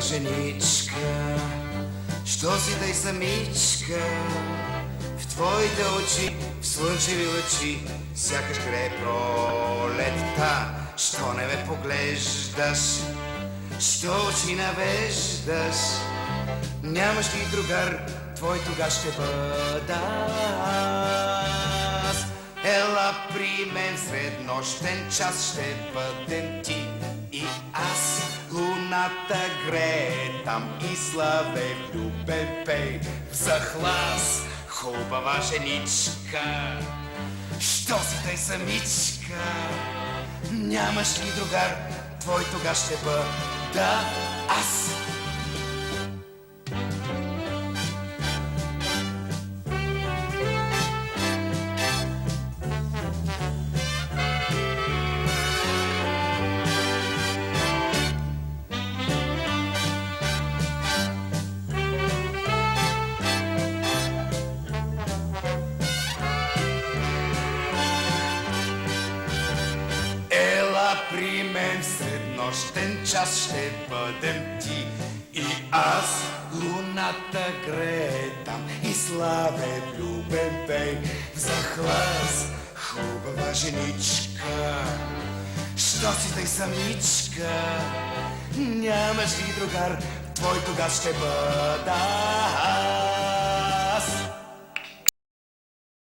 женичка, що си тъй самичка? В твоите очи, в слънчеви лъчи, сякаш грее пролетта. Що не ме поглеждаш, що очи навеждаш? Нямаш ли другар, твой тогава ще бъда аз. Ела при мен сред нощен час, ще бъдем ти и аз. Луната грее там и славе влюбен пей в захлас. Хубава женичка, що си тъй самичка? Нямаш ли другар, твой тогава ще бъда аз. При мен сред нощен час, ще бъдем ти и аз. Луната грее там и славе влюбен пей в захлас. Хубава женичка, що си тъй самичка? Нямаш ли другар, твой тогава ще бъда аз.